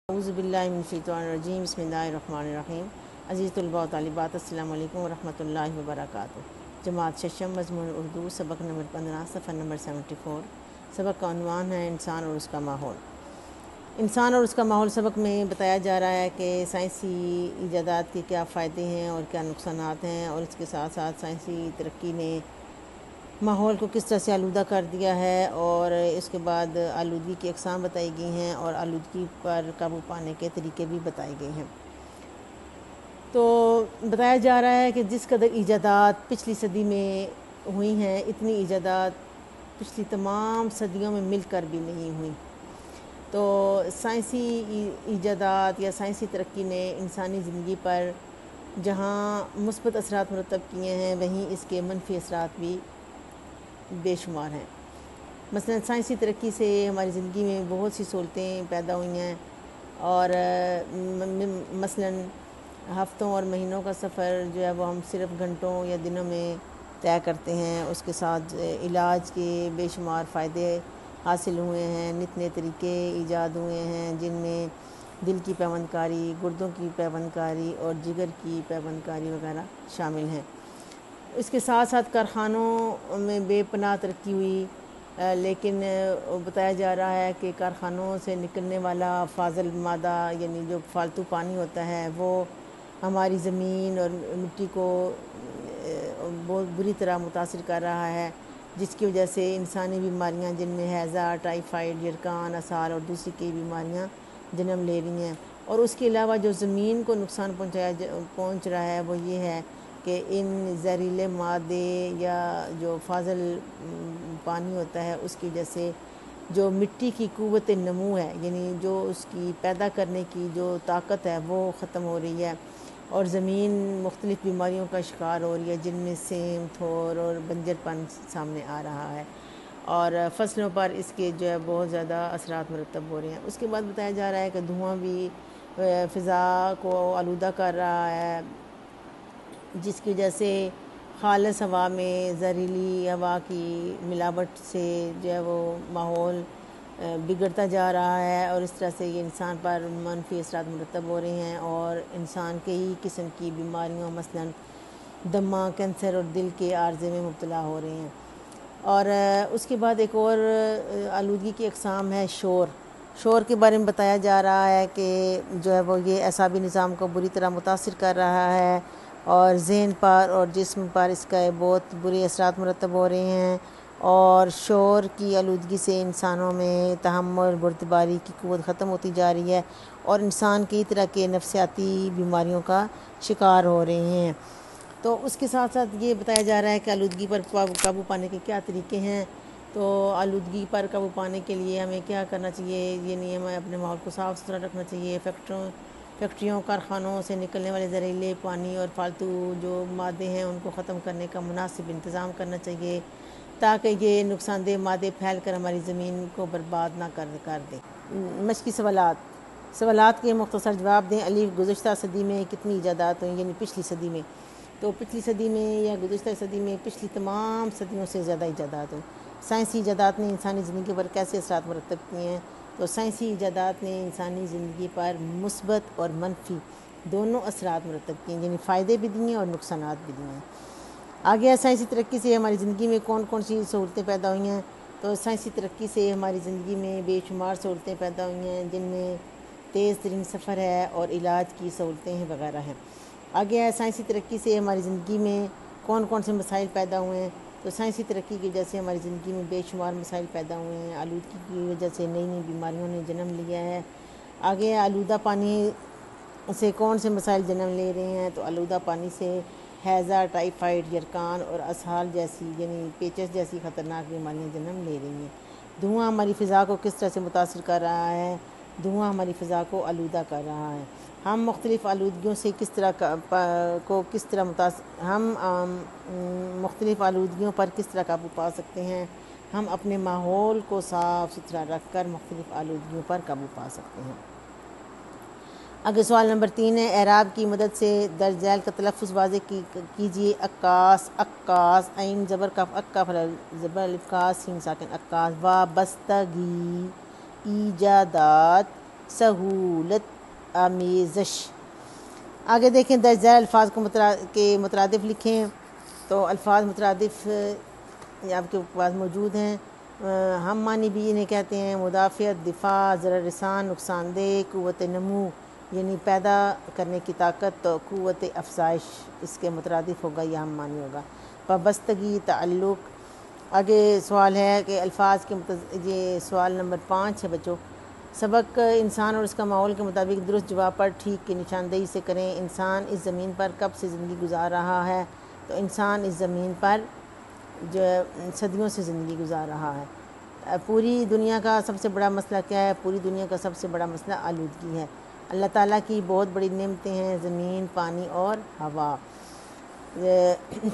اعوذ باللہ من الشیطان الرجیم بسم اللہ الرحمن الرحیم عزیز طلباء و طالبات السلام علیکم ورحمۃ اللہ وبرکاتہ۔ جماعت ششم مضمون اردو سبق نمبر 15 صفحہ نمبر 74۔ سبق کا عنوان ہے انسان اور اس کا ماحول۔ انسان اور اس کا ماحول سبق میں بتایا جا رہا ہے کہ سائنسی ایجادات کے کیا فائدے ہیں اور کیا نقصانات ہیں، اور اس کے ساتھ ساتھ سائنسی ترقی نے ماحول کو کس طرح سے آلودہ کر دیا ہے، اور اس کے بعد آلودگی کی اقسام بتائی گئی ہیں اور آلودگی پر قابو پانے کے طریقے بھی بتائے گئے ہیں۔ تو بتایا جا رہا ہے کہ جس قدر ایجادات پچھلی صدی میں ہوئی ہیں، اتنی ایجادات پچھلی تمام صدیوں میں مل کر بھی نہیں ہوئیں۔ تو سائنسی ایجادات یا سائنسی ترقی نے انسانی زندگی پر جہاں مثبت اثرات مرتب کیے ہیں، وہیں اس کے منفی اثرات بھی بے شمار ہیں۔ مثلا سائنسی ترقی سے ہماری زندگی میں بہت سی سہولتیں پیدا ہوئی ہیں، اور مثلا ہفتوں اور مہینوں کا سفر جو ہے وہ ہم صرف گھنٹوں یا دنوں میں طے کرتے ہیں۔ اس کے ساتھ علاج کے بے شمار فائدے حاصل ہوئے ہیں، نت نئے طریقے ایجاد ہوئے ہیں جن میں دل کی پیوند کاری، گردوں کی پیوند کاری اور جگر کی پیوند کاری وغیرہ شامل ہیں۔ اس کے ساتھ ساتھ کارخانوں میں بے پناہ ترقی ہوئی، لیکن بتایا جا رہا ہے کہ کارخانوں سے نکلنے والا فاضل مادہ یعنی جو فالتو پانی ہوتا ہے وہ ہماری زمین اور مٹی کو بہت بری طرح متاثر کر رہا ہے، جس کی وجہ سے انسانی بیماریاں جن میں ہیضہ، ٹائیفائڈ، یرقان، اسہال اور دوسری کئی بیماریاں جنم لے رہی ہیں۔ اور اس کے علاوہ جو زمین کو نقصان پہنچ رہا ہے وہ یہ ہے کہ ان زہریلے مادے یا جو فاضل پانی ہوتا ہے اس کی وجہ سے جو مٹی کی قوت نمو ہے، یعنی جو اس کی پیدا کرنے کی جو طاقت ہے وہ ختم ہو رہی ہے، اور زمین مختلف بیماریوں کا شکار ہو رہی ہے جن میں سیم، تھور اور بنجر پن سامنے آ رہا ہے، اور فصلوں پر اس کے جو ہے بہت زیادہ اثرات مرتب ہو رہے ہیں۔ اس کے بعد بتایا جا رہا ہے کہ دھواں بھی فضا کو آلودہ کر رہا ہے، جس کی وجہ سے خالص ہوا میں زہریلی ہوا کی ملاوٹ سے جو ہے وہ ماحول بگڑتا جا رہا ہے، اور اس طرح سے یہ انسان پر منفی اثرات مرتب ہو رہے ہیں، اور انسان کئی قسم کی بیماریوں مثلا دمہ، کینسر اور دل کے عارضے میں مبتلا ہو رہے ہیں۔ اور اس کے بعد ایک اور آلودگی کی اقسام ہے شور کے بارے میں بتایا جا رہا ہے کہ جو ہے وہ یہ اعصابی نظام کو بری طرح متاثر کر رہا ہے، اور ذہن پر اور جسم پر اس کا بہت برے اثرات مرتب ہو رہے ہیں، اور شور کی آلودگی سے انسانوں میں تحمل، بردباری کی قوت ختم ہوتی جا رہی ہے، اور انسان کئی طرح کے نفسیاتی بیماریوں کا شکار ہو رہے ہیں۔ تو اس کے ساتھ ساتھ یہ بتایا جا رہا ہے کہ آلودگی پر قابو پانے کے کیا طریقے ہیں۔ تو آلودگی پر قابو پانے کے لیے ہمیں کیا کرنا چاہیے، یعنی ہمیں اپنے ماحول کو صاف ستھرا رکھنا چاہیے، فیکٹریوں، کارخانوں سے نکلنے والے زہریلے پانی اور فالتو جو مادے ہیں ان کو ختم کرنے کا مناسب انتظام کرنا چاہیے، تاکہ یہ نقصان دہ مادے پھیل کر ہماری زمین کو برباد نہ کر دیں۔ مشقی سوالات کے مختصر جواب دیں۔ الف، گزشتہ صدی میں کتنی ایجادات ہوئیں، یعنی پچھلی صدی میں؟ تو پچھلی صدی میں یا گزشتہ صدی میں پچھلی تمام صدیوں سے زیادہ ایجادات ہوئیں۔ سائنسی ایجادات نے انسانی زندگی پر کیسے اثرات مرتب کیے ہیں؟ تو سائنسی ایجادات نے انسانی زندگی پر مثبت اور منفی دونوں اثرات مرتب کیے ہیں، یعنی فائدے بھی دیے اور نقصانات بھی دیے ہیں۔ آگے سائنسی ترقی سے ہماری زندگی میں کون کون سی سہولتیں پیدا ہوئی ہیں؟ تو سائنسی ترقی سے ہماری زندگی میں بے شمار سہولتیں پیدا ہوئی ہیں، جن میں تیز ترین سفر ہے اور علاج کی سہولتیں ہیں وغیرہ ہیں۔ آگے ہے سائنسی ترقی سے ہماری زندگی میں کون کون سے مسائل پیدا ہوئے ہیں؟ تو سائنسی ترقی کی وجہ سے ہماری زندگی میں بے شمار مسائل پیدا ہوئے ہیں۔ آلودگی کی وجہ سے نئی نئی بیماریوں نے جنم لیا ہے۔ آگے آلودہ پانی سے کون سے مسائل جنم لے رہے ہیں؟ تو آلودہ پانی سے ہیضہ، ٹائیفائڈ، یرقان اور اسہال جیسی یعنی پیچس جیسی خطرناک بیماریاں جنم لے رہی ہیں۔ دھواں ہماری فضا کو کس طرح سے متاثر کر رہا ہے؟ دھواں ہماری فضا کو آلودہ کر رہا ہے۔ ہم مختلف آلودگیوں سے مختلف آلودگیوں پر کس طرح قابو پا سکتے ہیں؟ ہم اپنے ماحول کو صاف ستھرا رکھ کر مختلف آلودگیوں پر قابو پا سکتے ہیں۔ اگے سوال نمبر 3 ہے، اعراب کی مدد سے درج ذیل کا تلفظ واضح کیجیے۔ عکاس، عین زبر کاف اکاف زبر الف کاس سین ساکن عکاس۔ وابستگی، ایجادات، سہولت آمیزش۔ آگے دیکھیں درج ذیل الفاظ کو مترادف لکھیں، تو الفاظ مترادف آپ کے پاس موجود ہیں۔ ہم معنی بھی انہیں کہتے ہیں، مدافعت، دفاع، ضرر رسان، نقصان دہ، قوت نمو یعنی پیدا کرنے کی طاقت، تو قوت افزائش اس کے مترادف ہوگا یا ہم معنی ہوگا۔ وابستگی، تعلق۔ آگے سوال ہے کہ الفاظ کے یہ سوال نمبر 5 ہے بچوں۔ سبق انسان اور اس کا ماحول کے مطابق درست جواب پر ٹھیک کی نشاندہی سے کریں۔ انسان اس زمین پر کب سے زندگی گزار رہا ہے؟ تو انسان اس زمین پر جو صدیوں سے زندگی گزار رہا ہے۔ پوری دنیا کا سب سے بڑا مسئلہ کیا ہے؟ پوری دنیا کا سب سے بڑا مسئلہ آلودگی ہے۔ اللہ تعالیٰ کی بہت بڑی نعمتیں ہیں، زمین، پانی اور ہوا۔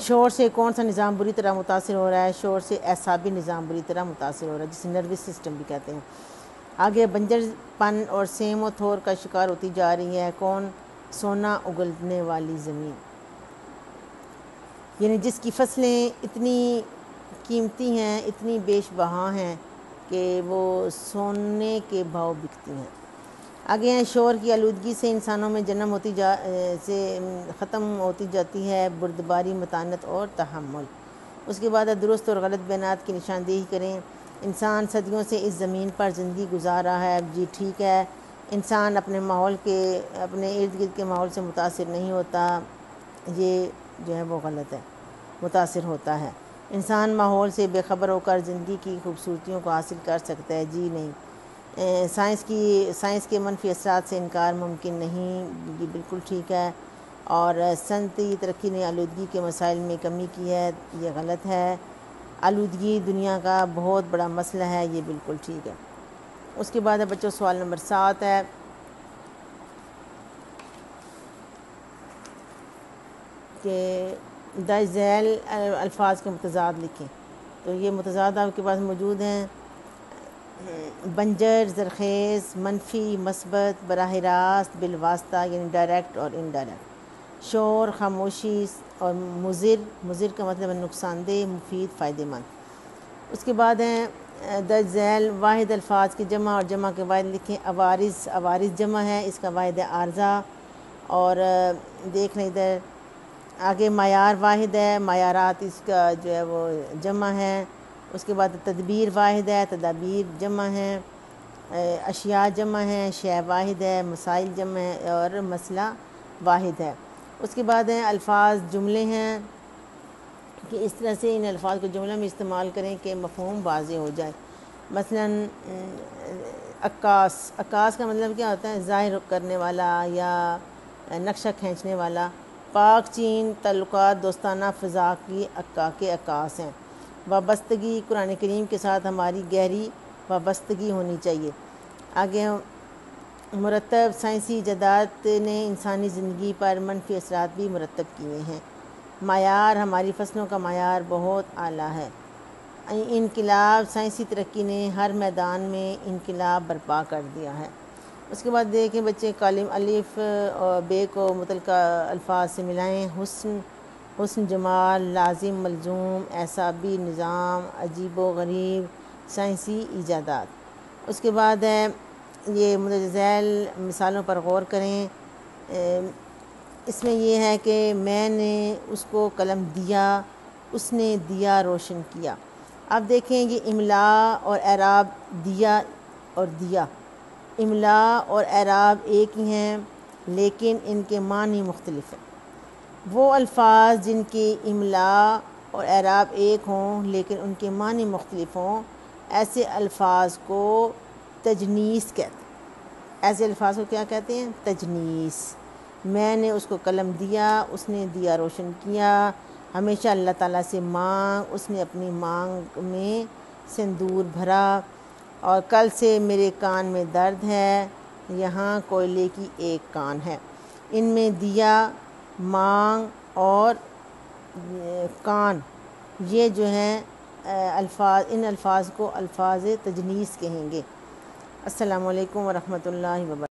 شور سے کون سا نظام بری طرح متاثر ہو رہا ہے؟ شور سے اعصابی نظام بری طرح متاثر ہو رہا ہے، جسے نروس سسٹم بھی کہتے ہیں۔ آگے بنجر پن اور سیم و تھور کا شکار ہوتی جا رہی ہے کون؟ سونا اگلنے والی زمین، یعنی جس کی فصلیں اتنی قیمتی ہیں، اتنی بیش بہا ہیں کہ وہ سونے کے بھاؤ بکتی ہیں۔ آگے ہیں شور کی آلودگی سے انسانوں میں جنم ختم ہوتی جاتی ہے بردباری، متانت اور تحمل۔ اس کے بعد درست اور غلط بیانات کی نشاندہی کریں۔ انسان صدیوں سے اس زمین پر زندگی گزار رہا ہے، جی ٹھیک ہے۔ انسان اپنے ارد گرد کے ماحول سے متاثر نہیں ہوتا، یہ جو ہے وہ غلط ہے، متاثر ہوتا ہے۔ انسان ماحول سے بے خبر ہو کر زندگی کی خوبصورتیوں کو حاصل کر سکتا ہے، جی نہیں۔ سائنس کے منفی اثرات سے انکار ممکن نہیں، یہ بالکل ٹھیک ہے۔ اور صنعتی ترقی نے آلودگی کے مسائل میں کمی کی ہے، یہ غلط ہے۔ آلودگی دنیا کا بہت بڑا مسئلہ ہے، یہ بالکل ٹھیک ہے۔ اس کے بعد ہے بچوں سوال نمبر 7 ہے کہ درج ذیل الفاظ کے متضاد لکھیں۔ تو یہ متضاد آپ کے پاس موجود ہیں، بنجر، زرخیز، منفی، مثبت، براہ راست، بالواسطہ یعنی ڈائریکٹ اور انڈائریکٹ، شور، خاموشی اور مضر کا مطلب ہے نقصان دہ، مفید، فائدہ مند۔ اس کے بعد ہیں درج ذیل واحد الفاظ کی جمع اور جمع کے واحد لکھیں۔ عوارض جمع ہے، اس کا واحد ہے عارضہ۔ اور دیکھ لیں ادھر آگے معیار واحد ہے، معیارات اس کا جو ہے وہ جمع ہے۔ اس کے بعد تدبیر واحد ہے، تدابیر جمع ہے۔ اشیاء جمع ہے، شے واحد ہے، مسائل جمع ہے اور مسئلہ واحد ہے۔ اس کے بعد ہیں الفاظ جملے ہیں کہ اس طرح سے ان الفاظ کو جملہ میں استعمال کریں کہ مفہوم واضح ہو جائے۔ مثلا عکاس کا مطلب کیا ہوتا ہے؟ ظاہر کرنے والا یا نقشہ کھینچنے والا۔ پاک چین تعلقات دوستانہ فضا کی عکاس ہیں۔ وابستگی قرآن کریم کے ساتھ ہماری گہری وابستگی ہونی چاہیے۔ آگے مرتب سائنسی ایجادات نے انسانی زندگی پر منفی اثرات بھی مرتب کیے ہیں۔ معیار ہماری فصلوں کا معیار بہت اعلیٰ ہے۔ انقلاب سائنسی ترقی نے ہر میدان میں انقلاب برپا کر دیا ہے۔ اس کے بعد دیکھیں بچے کالم الف اور بے کو متعلقہ الفاظ سے ملائیں۔ حسن، جمال، لازم، ملزوم، اعصابی نظام، عجیب و غریب، سائنسی ایجادات۔ اس کے بعد ہے یہ مندرجہ ذیل مثالوں پر غور کریں۔ اس میں یہ ہے کہ میں نے اس کو قلم دیا، اس نے دیا روشن کیا۔ اب دیکھیں یہ املا اور اعراب دیا اور دیا، املا اور اعراب ایک ہی ہیں لیکن ان کے معنی مختلف ہیں۔ وہ الفاظ جن کی املا اور اعراب ایک ہوں لیکن ان کے معنی مختلف ہوں، ایسے الفاظ کو تجنیس کہتے ہیں۔ ایسے الفاظ کو کیا کہتے ہیں؟ تجنیس۔ میں نے اس کو قلم دیا، اس نے دیا روشن کیا۔ ہمیشہ اللہ تعالیٰ سے مانگ، اس نے اپنی مانگ میں سندور بھرا۔ اور کل سے میرے کان میں درد ہے، یہاں کوئلے کی ایک کان ہے۔ ان میں دیا، مانگ اور کان یہ جو ہیں الفاظ، ان الفاظ کو الفاظ تجنیس کہیں گے۔ السلام علیکم ورحمۃ اللہ وبرکاتہ۔